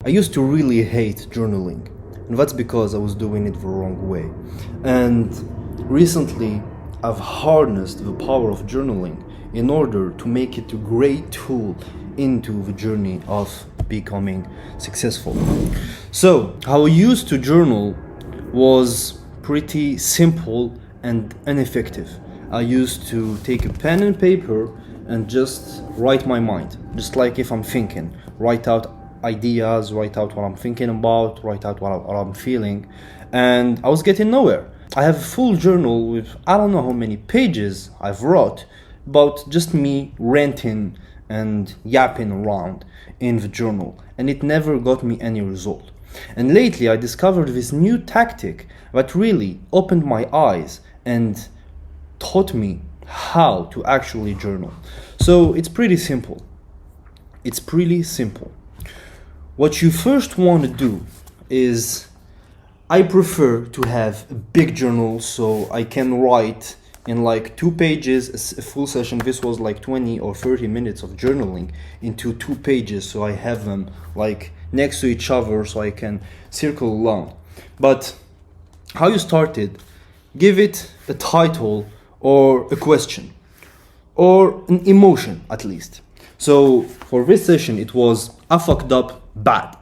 I used to really hate journaling, and that's because I was doing it the wrong way. And recently, I've harnessed the power of journaling in order to make it a great tool into the journey of becoming successful. So, how I used to journal was pretty simple and ineffective. I used to take a pen and paper and just write my mind, just like if I'm thinking, write out ideas, write out what I'm thinking about, write out what I'm feeling, and I was getting nowhere. I have a full journal with I don't know how many pages I've wrote about just me ranting and yapping around in the journal, and it never got me any result. And lately I discovered this new tactic that really opened my eyes and taught me how to actually journal. So it's pretty simple. It's pretty simple. What you first want to do is, I prefer to have a big journal so I can write in like 2 pages, a full session. This was like 20 or 30 minutes of journaling into 2 pages, so I have them like next to each other so I can circle along. But how you started, give it a title or a question or an emotion at least. So for this session it was I fucked up bad.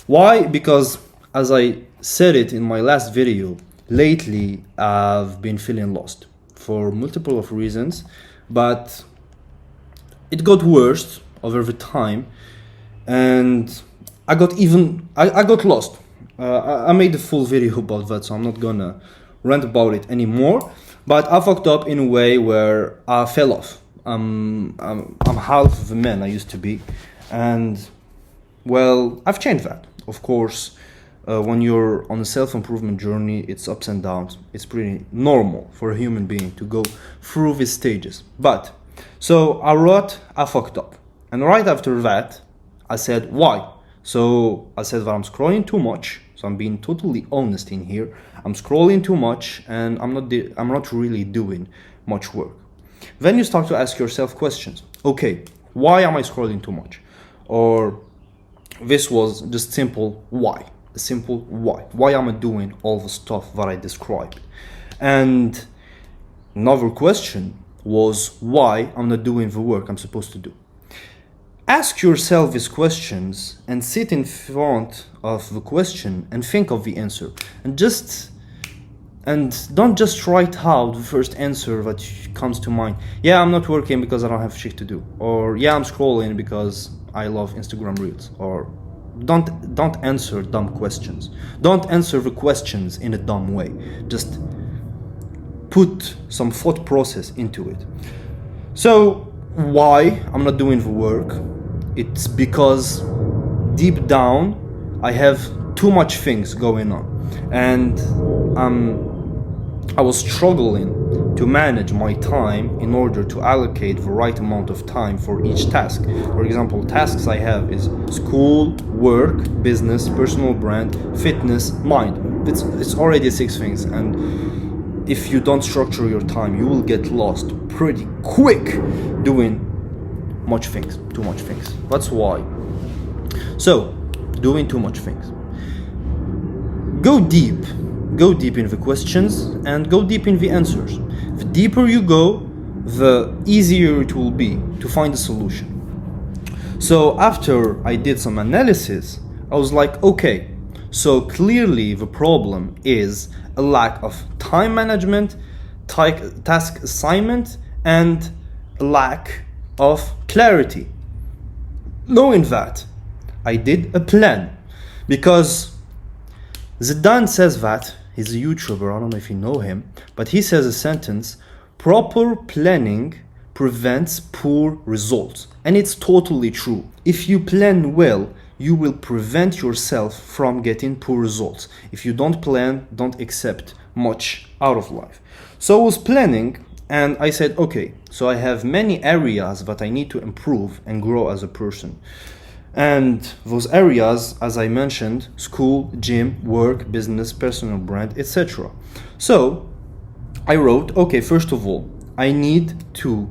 Why? Because as I said it in my last video, lately I've been feeling lost for multiple of reasons, but it got worse over the time, and I got lost. I made a full video about that, so I'm not gonna rant about it anymore. But I fucked up in a way where I fell off. I'm half the man I used to be, and well, I've changed that. Of course, when you're on a self-improvement journey, it's ups and downs. It's pretty normal for a human being to go through these stages. But, so I wrote, I fucked up. And right after that, I said, why? So I said that I'm scrolling too much. So I'm being totally honest in here. I'm scrolling too much and I'm not really doing much work. Then you start to ask yourself questions. Okay, why am I scrolling too much? Or this was just simple why. A simple why. Why am I doing all the stuff that I described? And another question was why I'm not doing the work I'm supposed to do. Ask yourself these questions and sit in front of the question and think of the answer. And don't just write out the first answer that comes to mind. Yeah, I'm not working because I don't have shit to do. Or yeah, I'm scrolling because I love Instagram Reels. Or don't answer dumb questions. Don't answer the questions in a dumb way. Just put some thought process into it. So why I'm not doing the work? It's because deep down I have too much things going on, and I was struggling to manage my time in order to allocate the right amount of time for each task. For example, tasks I have is school, work, business, personal brand, fitness, mind. It's already 6 things, and if you don't structure your time, you will get lost pretty quick doing too much things. That's why. So, doing too much things. Go deep in the questions and go deep in the answers. The deeper you go, the easier it will be to find a solution. So after I did some analysis, I was like, okay, so clearly the problem is a lack of time management, task assignment, and a lack of clarity. Knowing that, I did a plan, because Zidane says that, he's a YouTuber, I don't know if you know him, but he says a sentence, proper planning prevents poor results. And it's totally true. If you plan well, you will prevent yourself from getting poor results. If you don't plan, don't accept much out of life. So I was planning, and I said, okay, so I have many areas that I need to improve and grow as a person. And those areas, as I mentioned, school, gym, work, business, personal brand, etc. So I wrote, okay, first of all, I need to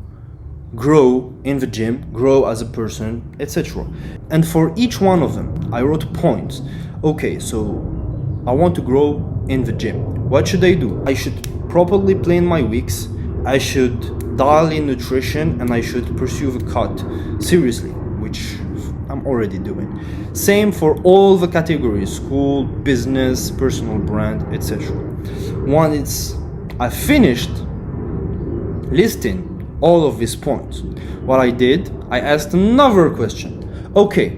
grow in the gym, grow as a person, etc. And for each one of them, I wrote points. Okay, so I want to grow in the gym. What should I do? I should properly plan my weeks. I should dial in nutrition, and I should pursue the cut seriously, which I'm already doing. Same for all the categories: school, business, personal brand, etc. Once I finished listing all of these points, what I did, I asked another question. Okay,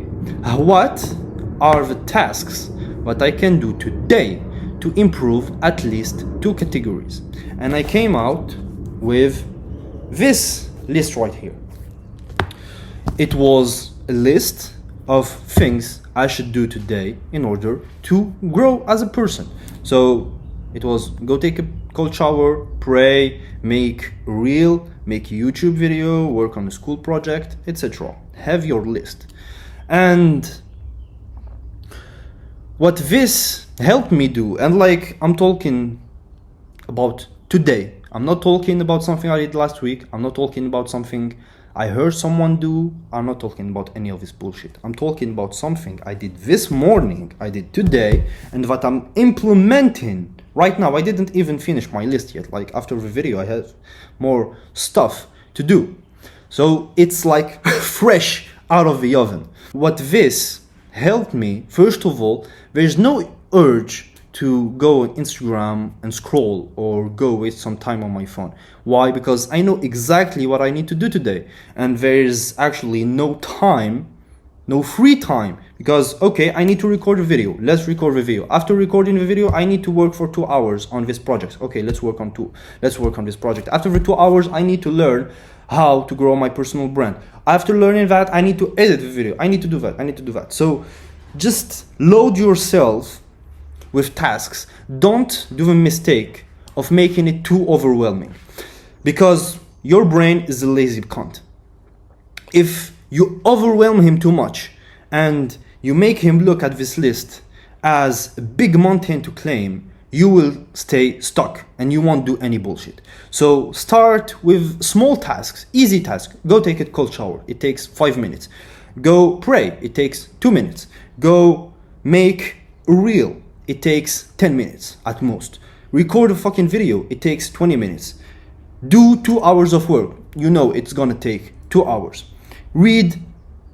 what are the tasks that I can do today to improve at least 2 categories? And I came out with this list right here. It was a list of things I should do today in order to grow as a person. So it was: go take a cold shower, pray, make a reel, make a YouTube video, work on a school project, etc. Have your list. And what this helped me do, and like, I'm talking about today, I'm not talking about something I did last week, I'm not talking about something I heard someone do, I'm not talking about any of this bullshit. I'm talking about something I did this morning, I did today, and what I'm implementing right now. I didn't even finish my list yet. Like, after the video I have more stuff to do. So it's like fresh out of the oven. What this helped me, first of all, there's no urge to go on Instagram and scroll or go waste some time on my phone. Why? Because I know exactly what I need to do today, and there's actually no time, no free time, because okay, I need to record a video, let's record the video. After recording the video, I need to work for 2 hours on this project. Okay, let's work on this project. After the 2 hours, I need to learn how to grow my personal brand. After learning that, I need to edit the video, I need to do that. So just load yourself with tasks. Don't do the mistake of making it too overwhelming, because your brain is a lazy cunt. If you overwhelm him too much and you make him look at this list as a big mountain to claim, you will stay stuck and you won't do any bullshit. So start with small tasks, easy tasks. Go take a cold shower, it takes 5 minutes. Go pray, it takes 2 minutes. Go make a reel, it takes 10 minutes at most. Record a fucking video, it takes 20 minutes. Do 2 hours of work, you know it's gonna take 2 hours. Read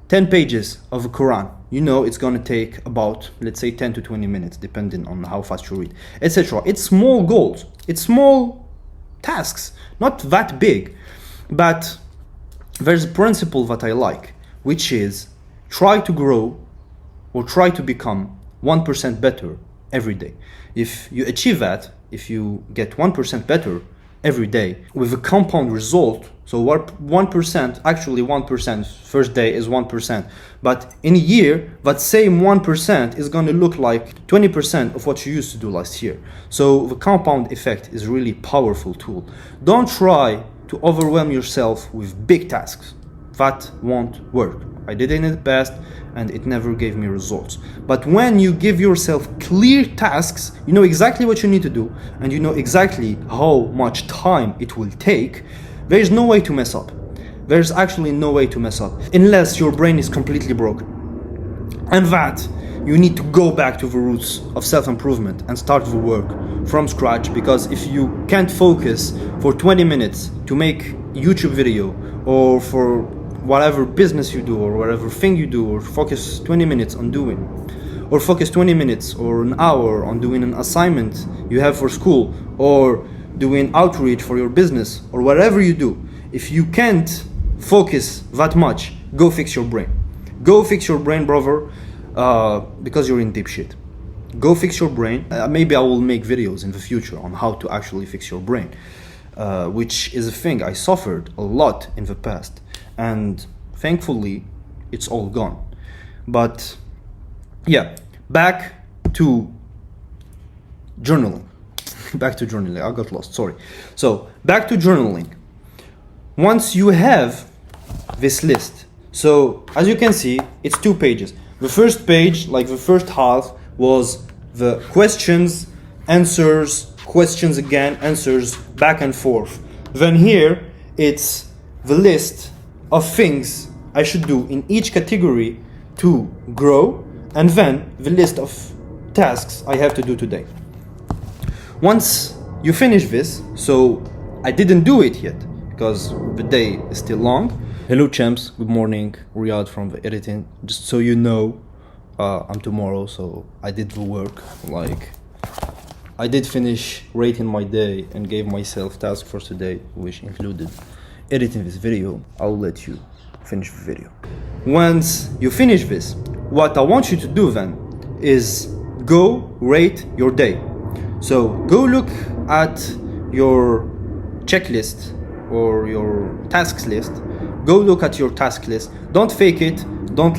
10 pages of a Quran, you know it's gonna take about, let's say, 10 to 20 minutes, depending on how fast you read, etc. It's small goals, it's small tasks, not that big. But there's a principle that I like, which is try to grow or try to become 1% better every day. If you achieve that, if you get 1% better every day with a compound result, so what 1%, actually 1%, first day is 1%, but in a year, that same 1% is going to look like 20% of what you used to do last year. So the compound effect is a really powerful tool. Don't try to overwhelm yourself with big tasks. That won't work. I did it in the past and it never gave me results. But when you give yourself clear tasks, you know exactly what you need to do and you know exactly how much time it will take, there is no way to mess up. There's actually no way to mess up unless your brain is completely broken. And that you need to go back to the roots of self-improvement and start the work from scratch, because if you can't focus for 20 minutes to make a YouTube video, or for whatever business you do or whatever thing you do, or focus 20 minutes on doing, or focus 20 minutes or an hour on doing an assignment you have for school, or doing outreach for your business, or whatever you do, if you can't focus that much, go fix your brain. Go fix your brain, brother, because you're in deep shit. Go fix your brain. Maybe I will make videos in the future on how to actually fix your brain, which is a thing I suffered a lot in the past, and thankfully it's all gone. But yeah, back to journaling. Back to journaling. I got lost, sorry. So back to journaling. Once you have this list, so as you can see, it's 2 pages. The first page, like the first half, was the questions, answers, questions again, answers, back and forth. Then here, it's the list of things I should do in each category to grow, and then the list of tasks I have to do today. Once you finish this, so I didn't do it yet because the day is still long. Hello champs, good morning, Riad from the editing. Just so you know, I'm tomorrow, so I did the work. Like, I did finish rating my day and gave myself task for today, which included editing this video. I'll let you finish the video. Once you finish this, what I want you to do then is go rate your day. So go look at your checklist or your tasks list. Go look at your task list. Don't fake it. Don't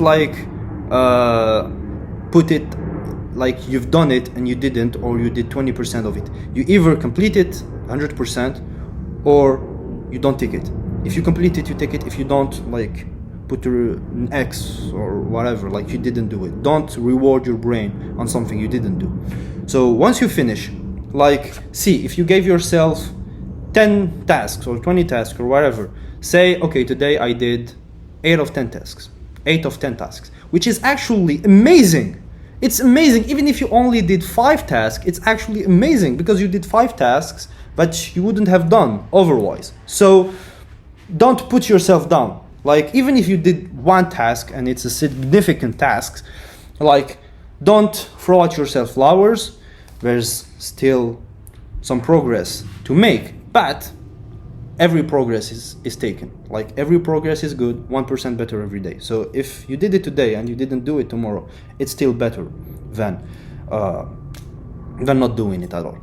put it like you've done it and you didn't, or you did 20% of it. You either complete it 100% or you don't take it. If you complete it, you take it. If you don't, like, put an X or whatever, like you didn't do it. Don't reward your brain on something you didn't do. So once you finish, like, see, if you gave yourself 10 tasks or 20 tasks or whatever, say, okay, today I did 8 of 10 tasks, which is actually amazing. It's amazing. Even if you only did 5 tasks, it's actually amazing because you did 5 tasks that you wouldn't have done otherwise. So don't put yourself down. Like, even if you did 1 task and it's a significant task, like, don't throw at yourself flowers. There's still some progress to make, but every progress is taken. Like, every progress is good, 1% better every day. So if you did it today and you didn't do it tomorrow, it's still better than not doing it at all.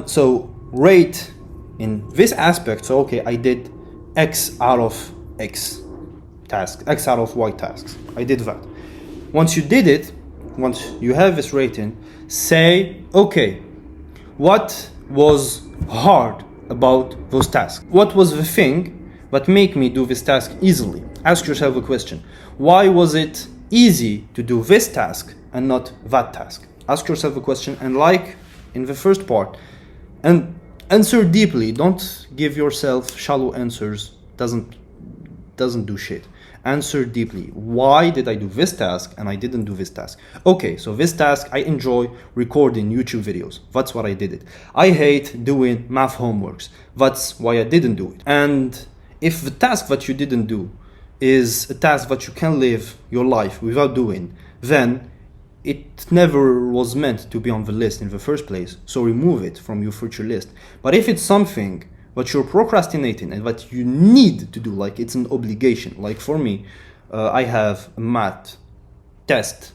So rate in this aspect. So okay, I did X out of X tasks, X out of Y tasks. I did that. Once you did it, once you have this rating, say, okay, what was hard about those tasks? What was the thing that made me do this task easily? Ask yourself a question. Why was it easy to do this task and not that task? Ask yourself a question, and like in the first part, and answer deeply. Don't give yourself shallow answers. Doesn't do shit. Answer deeply. Why did I do this task and I didn't do this task? Okay, so this task, I enjoy recording YouTube videos. That's what I did it. I hate doing math homeworks. That's why I didn't do it. And if the task that you didn't do is a task that you can live your life without doing, then it never was meant to be on the list in the first place. So remove it from your future list. But if it's something but you're procrastinating and what you need to do, like it's an obligation. Like for me, I have a math test.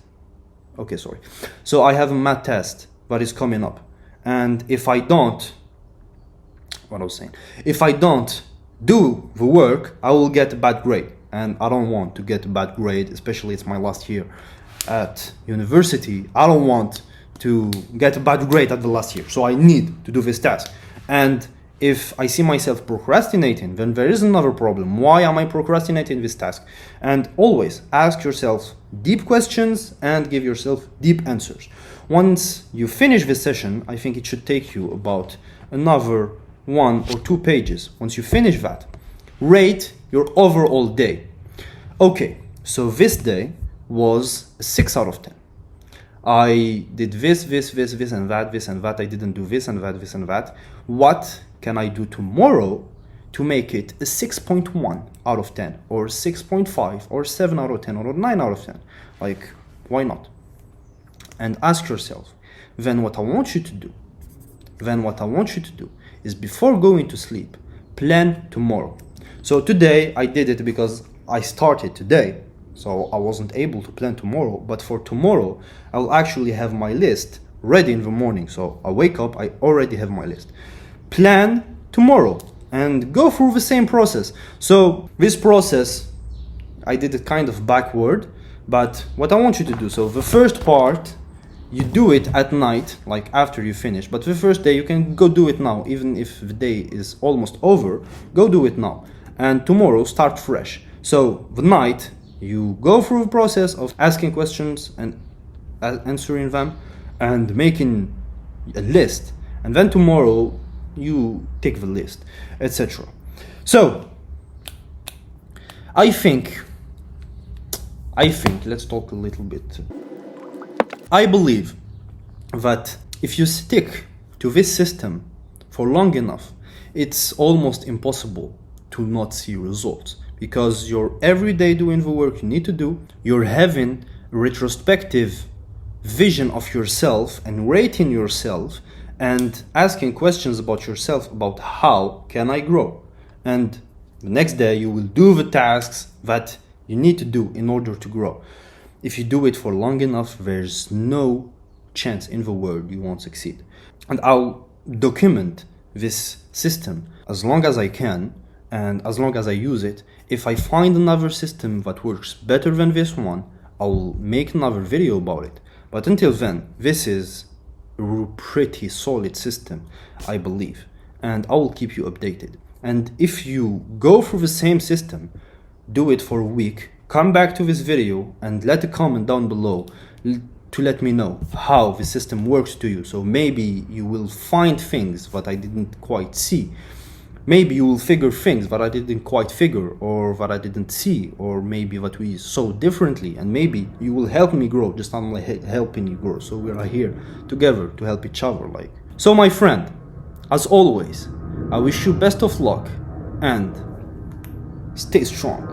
Okay, sorry. So I have a math test that is coming up. And if I don't, if I don't do the work, I will get a bad grade. And I don't want to get a bad grade, especially it's my last year at university. I don't want to get a bad grade at the last year. So I need to do this task. And if I see myself procrastinating, then there is another problem. Why am I procrastinating this task? And always ask yourself deep questions and give yourself deep answers. Once you finish this session, I think it should take you about another 1 or 2 pages. Once you finish that, rate your overall day. Okay, so this day was a 6 out of 10. I did this and that. I didn't do this and that. What can I do tomorrow to make it a 6.1 out of 10 or 6.5 or 7 out of 10 or 9 out of 10? Like, why not? And ask yourself, then what I want you to do is, before going to sleep, plan tomorrow. So today I did it because I started today. So I wasn't able to plan tomorrow, but for tomorrow, I'll actually have my list ready in the morning. So I wake up, I already have my list. Plan tomorrow and go through the same process. So this process, I did it kind of backward, but what I want you to do, so the first part, you do it at night, like after you finish, but the first day you can go do it now, even if the day is almost over, go do it now. And tomorrow, start fresh. So the night, you go through the process of asking questions and answering them and making a list. And then tomorrow, you take the list, etc. So I think, let's talk a little bit. I believe that if you stick to this system for long enough, it's almost impossible to not see results, because you're every day doing the work you need to do, you're having a retrospective vision of yourself and rating yourself and asking questions about yourself about how can I grow. And the next day you will do the tasks that you need to do in order to grow. If you do it for long enough, there's no chance in the world you won't succeed. And I'll document this system as long as I can and as long as I use it. If I find another system that works better than this one, I'll make another video about it. But until then, this is a pretty solid system, I believe, and I will keep you updated. And if you go through the same system, do it for a week, come back to this video and let a comment down below to let me know how the system works to you. So maybe you will find things that I didn't quite see. Maybe you will figure things that I didn't quite figure, or that I didn't see, or maybe that we saw differently, and maybe you will help me grow just I'm like helping you grow. So we are here together to help each other. So my friend, as always, I wish you best of luck and stay strong.